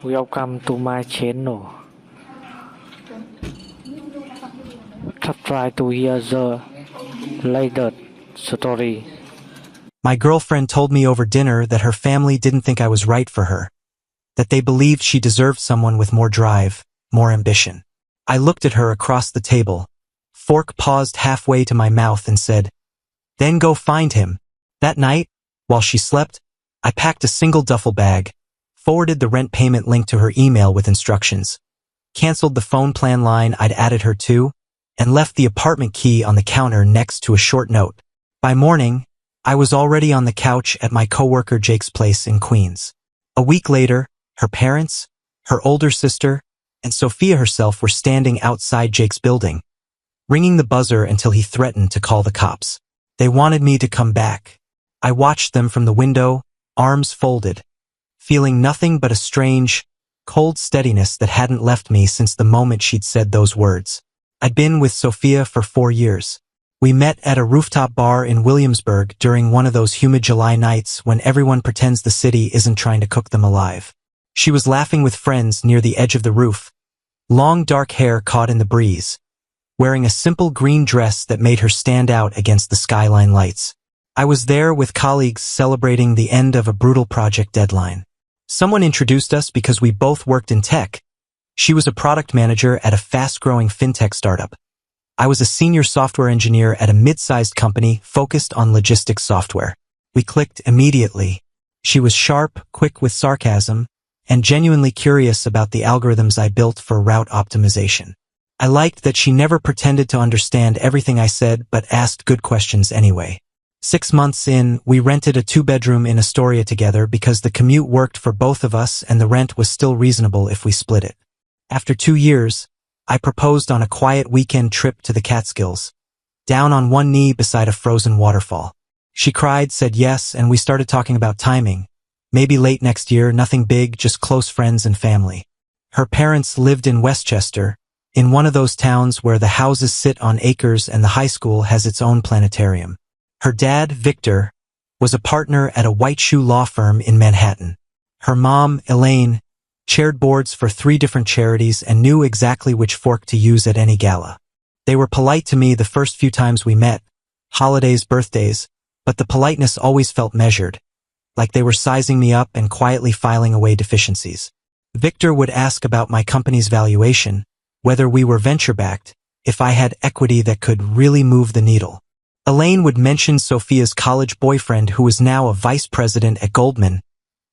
Welcome to my channel. Try to hear the latest story. My girlfriend told me over dinner that her family didn't think I was right for her, that they believed she deserved someone with more drive, more ambition. I looked at her across the table, fork paused halfway to my mouth and said, "Then go find him." That night, while she slept, I packed a single duffel bag, forwarded the rent payment link to her email with instructions, canceled the phone plan line I'd added her to, and left the apartment key on the counter next to a short note. By morning, I was already on the couch at my coworker Jake's place in Queens. A week later, her parents, her older sister, and Sophia herself were standing outside Jake's building, ringing the buzzer until he threatened to call the cops. They wanted me to come back. I watched them from the window, arms folded, feeling nothing but a strange, cold steadiness that hadn't left me since the moment she'd said those words. I'd been with Sophia for 4 years. We met at a rooftop bar in Williamsburg during one of those humid July nights when everyone pretends the city isn't trying to cook them alive. She was laughing with friends near the edge of the roof, long dark hair caught in the breeze, wearing a simple green dress that made her stand out against the skyline lights. I was there with colleagues celebrating the end of a brutal project deadline. Someone introduced us because we both worked in tech. She was a product manager at a fast-growing fintech startup. I was a senior software engineer at a mid-sized company focused on logistics software. We clicked immediately. She was sharp, quick with sarcasm, and genuinely curious about the algorithms I built for route optimization. I liked that she never pretended to understand everything I said but asked good questions anyway. 6 months in, we rented a 2-bedroom in Astoria together because the commute worked for both of us and the rent was still reasonable if we split it. After 2 years, I proposed on a quiet weekend trip to the Catskills, down on one knee beside a frozen waterfall. She cried, said yes, and we started talking about timing. Maybe late next year, nothing big, just close friends and family. Her parents lived in Westchester, in one of those towns where the houses sit on acres and the high school has its own planetarium. Her dad, Victor, was a partner at a white shoe law firm in Manhattan. Her mom, Elaine, chaired boards for 3 different charities and knew exactly which fork to use at any gala. They were polite to me the first few times we met, holidays, birthdays, but the politeness always felt measured, like they were sizing me up and quietly filing away deficiencies. Victor would ask about my company's valuation, whether we were venture-backed, if I had equity that could really move the needle. Elaine would mention Sophia's college boyfriend who was now a vice president at Goldman,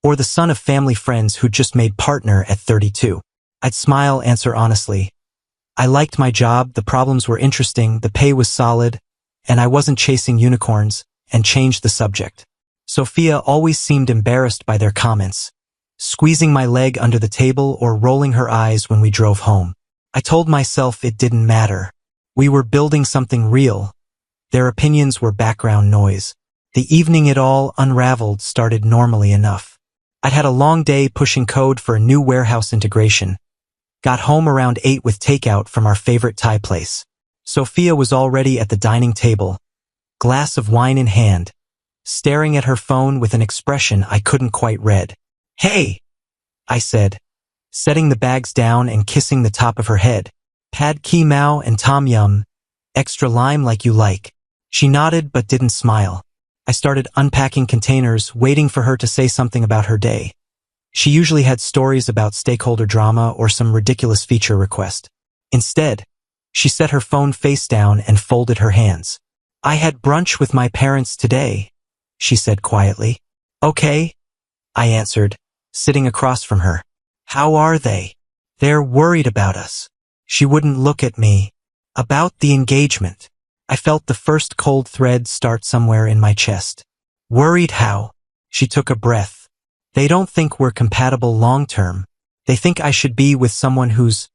or the son of family friends who'd just made partner at 32. I'd smile, answer honestly. I liked my job, the problems were interesting, the pay was solid, and I wasn't chasing unicorns, and changed the subject. Sophia always seemed embarrassed by their comments, squeezing my leg under the table or rolling her eyes when we drove home. I told myself it didn't matter. We were building something real. Their opinions were background noise. The evening it all unraveled started normally enough. I'd had a long day pushing code for a new warehouse integration. Got home around 8 with takeout from our favorite Thai place. Sophia was already at the dining table, glass of wine in hand, staring at her phone with an expression I couldn't quite read. "Hey," I said, setting the bags down and kissing the top of her head. "Pad Ki Mao and Tom Yum, extra lime like you like." She nodded but didn't smile. I started unpacking containers, waiting for her to say something about her day. She usually had stories about stakeholder drama or some ridiculous feature request. Instead, she set her phone face down and folded her hands. "I had brunch with my parents today," she said quietly. "Okay," I answered, sitting across from her. "How are they?" "They're worried about us." She wouldn't look at me. "About the engagement." I felt the first cold thread start somewhere in my chest. "Worried how?" She took a breath. "They don't think we're compatible long-term. They think I should be with someone who's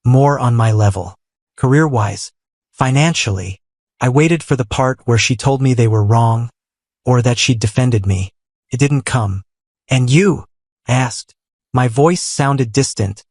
more on my level. Career-wise, financially." I waited for the part where she told me they were wrong, or that she'd defended me. It didn't come. "And you?" I asked. My voice sounded distant,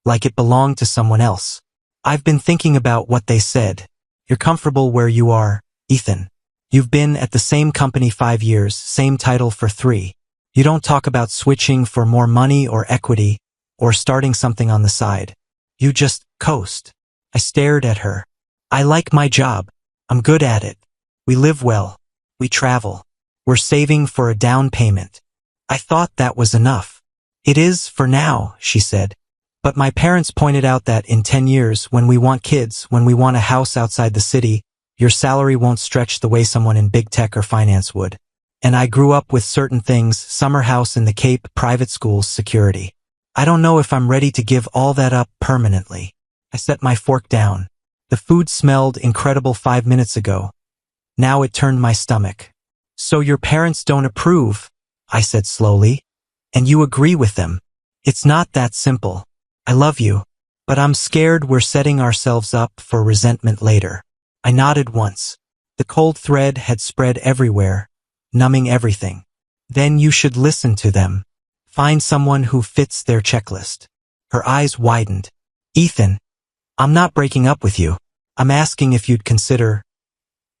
like it belonged to someone else. "I've been thinking about what they said. You're comfortable where you are, Ethan. You've been at the same company 5 years, same title for 3. You don't talk about switching for more money or equity, or starting something on the side. You just coast. I stared at her. I like my job. I'm good at it. We live well. We travel. We're saving for a down payment. I thought that was enough. It is for now, she said. But my parents pointed out that in 10 years, when we want kids, when we want a house outside the city, your salary won't stretch the way someone in big tech or finance would. And I grew up with certain things, summer house in the Cape, private schools, security. I don't know if I'm ready to give all that up permanently. I set my fork down. The food smelled incredible 5 minutes ago. Now it turned my stomach. So your parents don't approve, I said slowly. And you agree with them. It's not that simple. I love you, but I'm scared we're setting ourselves up for resentment later. I nodded once. The cold thread had spread everywhere, numbing everything. Then you should listen to them. Find someone who fits their checklist. Her eyes widened. Ethan, I'm not breaking up with you. I'm asking if you'd consider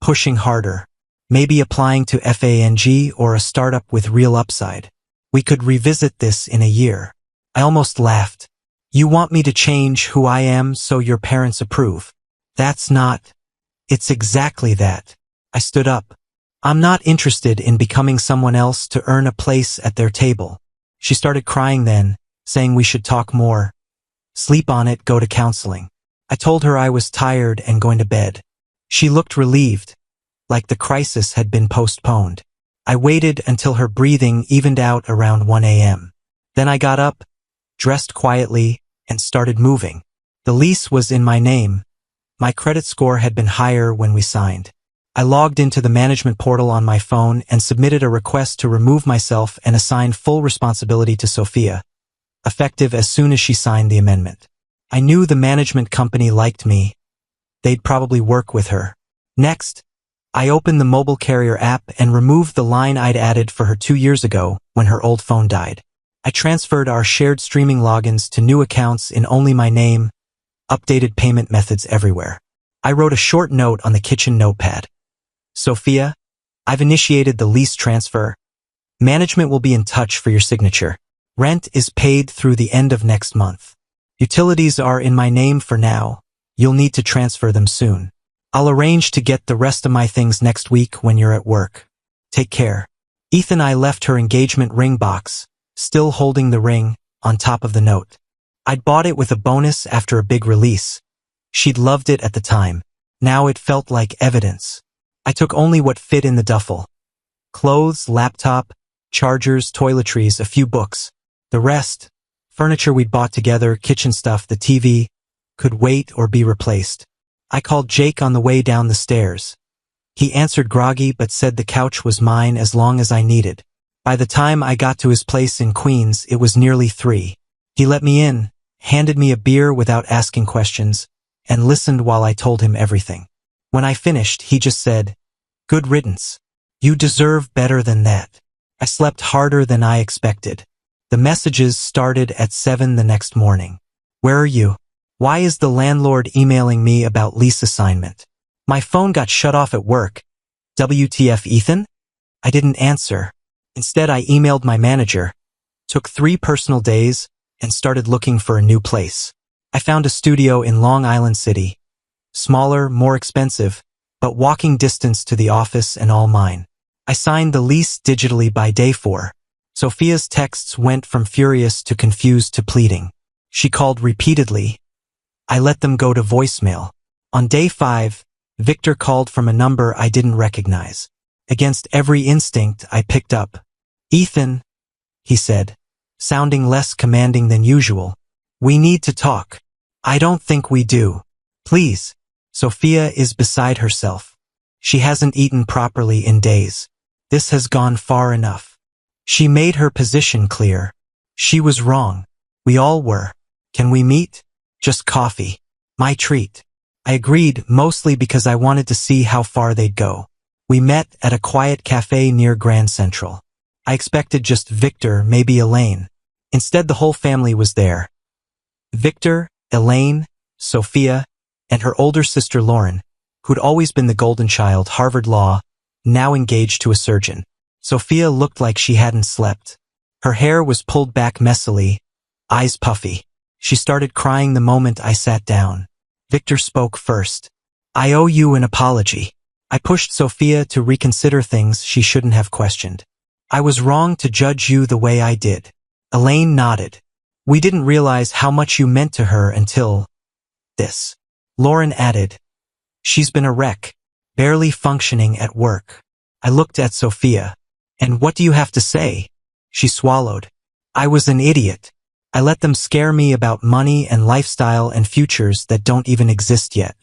pushing harder. Maybe applying to FANG or a startup with real upside. We could revisit this in a year. I almost laughed. You want me to change who I am so your parents approve? That's not. It's exactly that. I stood up. I'm not interested in becoming someone else to earn a place at their table. She started crying then, saying we should talk more. Sleep on it, go to counseling. I told her I was tired and going to bed. She looked relieved, like the crisis had been postponed. I waited until her breathing evened out around 1 a.m. Then I got up, dressed quietly, and started moving. The lease was in my name. My credit score had been higher when we signed. I logged into the management portal on my phone and submitted a request to remove myself and assign full responsibility to Sophia, effective as soon as she signed the amendment. I knew the management company liked me. They'd probably work with her. Next, I opened the mobile carrier app and removed the line I'd added for her 2 years ago when her old phone died. I transferred our shared streaming logins to new accounts in only my name, updated payment methods everywhere. I wrote a short note on the kitchen notepad. Sophia, I've initiated the lease transfer. Management will be in touch for your signature. Rent is paid through the end of next month. Utilities are in my name for now. You'll need to transfer them soon. I'll arrange to get the rest of my things next week when you're at work. Take care. Ethan. I left her engagement ring box, still holding the ring, on top of the note. I'd bought it with a bonus after a big release. She'd loved it at the time. Now it felt like evidence. I took only what fit in the duffel. Clothes, laptop, chargers, toiletries, a few books. The rest, furniture we'd bought together, kitchen stuff, the TV, could wait or be replaced. I called Jake on the way down the stairs. He answered groggy but said the couch was mine as long as I needed. By the time I got to his place in Queens, it was nearly 3. He let me in, handed me a beer without asking questions, and listened while I told him everything. When I finished, he just said, "Good riddance. You deserve better than that." I slept harder than I expected. The messages started at 7 the next morning. Where are you? Why is the landlord emailing me about lease assignment? My phone got shut off at work. WTF, Ethan? I didn't answer. Instead, I emailed my manager, took 3 personal days, and started looking for a new place. I found a studio in Long Island City. Smaller, more expensive, but walking distance to the office and all mine. I signed the lease digitally by day 4. Sophia's texts went from furious to confused to pleading. She called repeatedly. I let them go to voicemail. On day 5, Victor called from a number I didn't recognize. Against every instinct, I picked up. "Ethan," he said, sounding less commanding than usual. "We need to talk." "I don't think we do. Please." Sophia is beside herself. She hasn't eaten properly in days. This has gone far enough. She made her position clear. She was wrong. We all were. Can we meet? Just coffee. My treat. I agreed, mostly because I wanted to see how far they'd go. We met at a quiet cafe near Grand Central. I expected just Victor, maybe Elaine. Instead, the whole family was there. Victor, Elaine, Sophia, and her older sister Lauren, who'd always been the golden child, Harvard Law, now engaged to a surgeon. Sophia looked like she hadn't slept. Her hair was pulled back messily, eyes puffy. She started crying the moment I sat down. Victor spoke first. I owe you an apology. I pushed Sophia to reconsider things she shouldn't have questioned. I was wrong to judge you the way I did. Elaine nodded. We didn't realize how much you meant to her until this. Lauren added. She's been a wreck, barely functioning at work. I looked at Sophia. And what do you have to say? She swallowed. I was an idiot. I let them scare me about money and lifestyle and futures that don't even exist yet.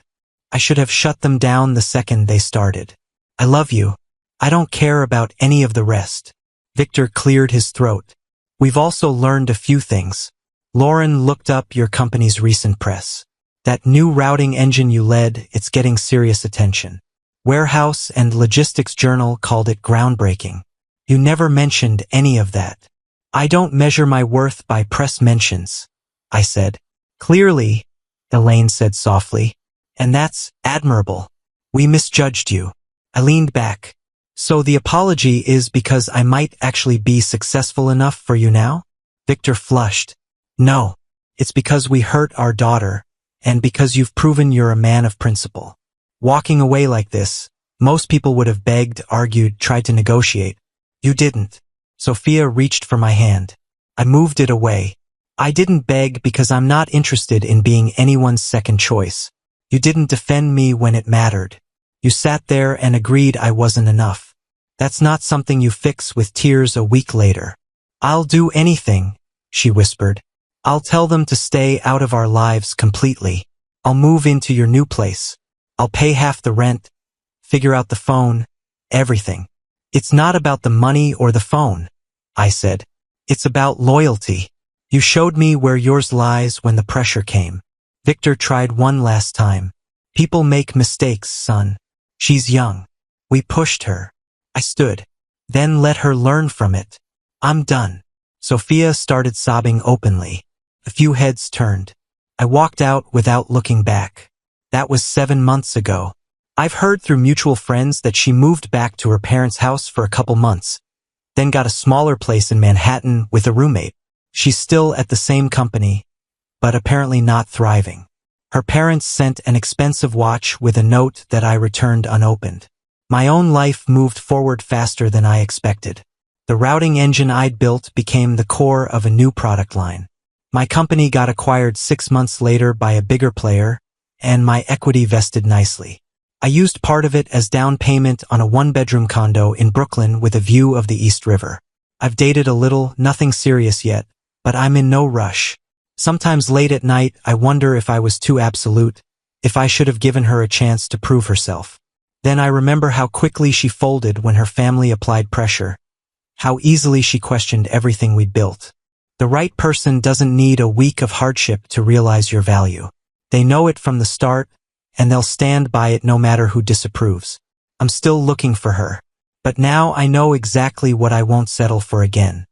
I should have shut them down the second they started. I love you. I don't care about any of the rest. Victor cleared his throat. We've also learned a few things. Lauren looked up your company's recent press. That new routing engine you led, it's getting serious attention. Warehouse and Logistics Journal called it groundbreaking. You never mentioned any of that. I don't measure my worth by press mentions, I said. Clearly, Elaine said softly. And that's admirable. We misjudged you. I leaned back. So the apology is because I might actually be successful enough for you now? Victor flushed. No, it's because we hurt our daughter, and because you've proven you're a man of principle. Walking away like this, most people would have begged, argued, tried to negotiate. You didn't. Sophia reached for my hand. I moved it away. I didn't beg because I'm not interested in being anyone's second choice. You didn't defend me when it mattered. You sat there and agreed I wasn't enough. That's not something you fix with tears a week later. I'll do anything, she whispered. I'll tell them to stay out of our lives completely. I'll move into your new place. I'll pay half the rent, figure out the phone, everything. It's not about the money or the phone, I said. It's about loyalty. You showed me where yours lies when the pressure came. Victor tried one last time. People make mistakes, son. She's young. We pushed her. I stood. Then let her learn from it. I'm done. Sophia started sobbing openly. A few heads turned. I walked out without looking back. That was 7 months ago. I've heard through mutual friends that she moved back to her parents' house for a couple months, then got a smaller place in Manhattan with a roommate. She's still at the same company, but apparently not thriving. Her parents sent an expensive watch with a note that I returned unopened. My own life moved forward faster than I expected. The routing engine I'd built became the core of a new product line. My company got acquired 6 months later by a bigger player, and my equity vested nicely. I used part of it as down payment on a one-bedroom condo in Brooklyn with a view of the East River. I've dated a little, nothing serious yet, but I'm in no rush. Sometimes late at night, I wonder if I was too absolute, if I should have given her a chance to prove herself. Then I remember how quickly she folded when her family applied pressure, how easily she questioned everything we'd built. The right person doesn't need a week of hardship to realize your value. They know it from the start, and they'll stand by it no matter who disapproves. I'm still looking for her, but now I know exactly what I won't settle for again.